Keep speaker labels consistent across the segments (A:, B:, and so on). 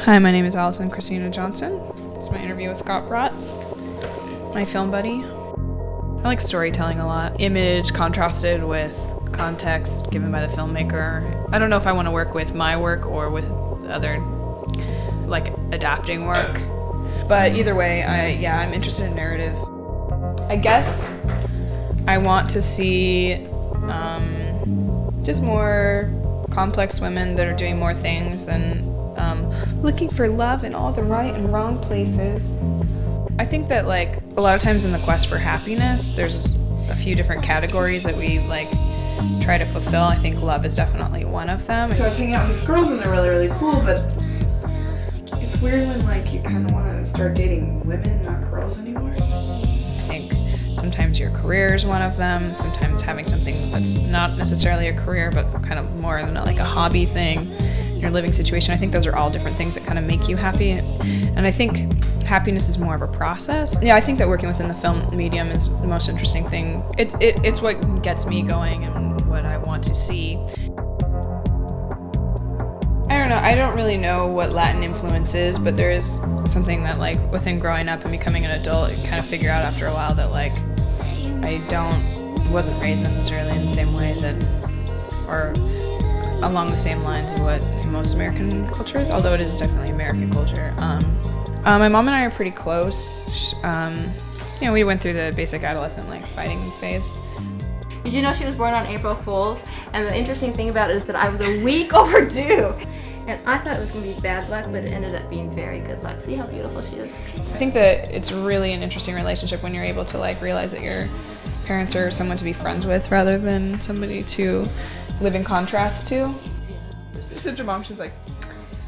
A: Hi, my name is Allison Johnson. This is my interview with Scott Brott, my film buddy. I like storytelling a lot. Image contrasted with context given by the filmmaker. I don't know if I want to work with my work or with other, like, adapting work. But either way, I'm interested in narrative. I guess I want to see just more complex women that are doing more things than looking for love in all the right and wrong places. I think that, like, a lot of times in the quest for happiness, there's a few different categories that we, like, try to fulfill. I think love is definitely one of them.
B: So I was hanging out with these girls and they're really, really cool, but it's weird when, like, you kind of want to start dating women, not girls anymore.
A: I think sometimes your career is one of them. Sometimes having something that's not necessarily a career, but kind of more than like a hobby thing, your living situation. I think those are all different things that kind of make you happy. And I think happiness is more of a process. Yeah, I think that working within the film medium is the most interesting thing. It's what gets me going and what I want to see. I don't know, I don't really know what Latin influence is, but there is something that, like, within growing up and becoming an adult, you kind of figure out after a while that, like, wasn't raised necessarily in the same way that, or along the same lines of what most American culture is, although it is definitely American culture. My mom and I are pretty close. We went through the basic adolescent, like, fighting phase.
C: Did you know she was born on April Fool's? And the interesting thing about it is that I was a week overdue. And I thought it was going to be bad luck, but it ended up being very good luck. See how beautiful she is?
A: I think that it's really an interesting relationship when you're able to, like, realize that your parents are someone to be friends with rather than somebody to live in contrast to.
B: She's such a mom, she's like,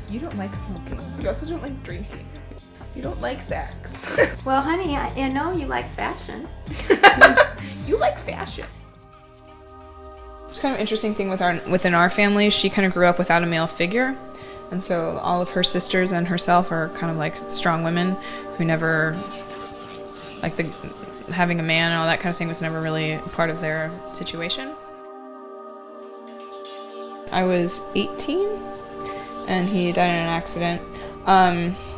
B: you don't like smoking. You also don't like drinking. You don't like sex.
C: Well, honey, I know you like fashion.
B: You like fashion.
A: It's kind of an interesting thing within our family. She kind of grew up without a male figure, and so all of her sisters and herself are kind of like strong women who never, like, having a man and all that kind of thing was never really part of their situation. I was 18 and he died in an accident.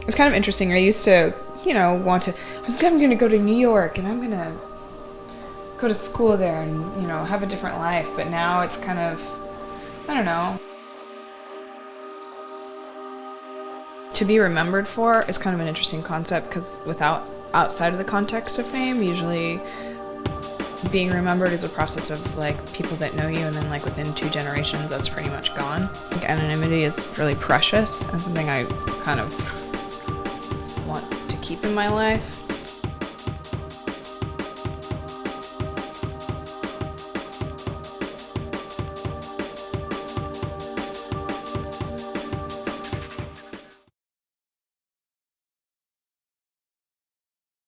A: It's kind of interesting. I used to, I'm going to go to New York and I'm going to go to school there and, have a different life. But now it's kind of, I don't know. To be remembered for is kind of an interesting concept because outside of the context of fame, usually being remembered is a process of, like, people that know you, and then, like, within 2 generations that's pretty much gone. Like, anonymity is really precious and something I kind of want to keep in my life.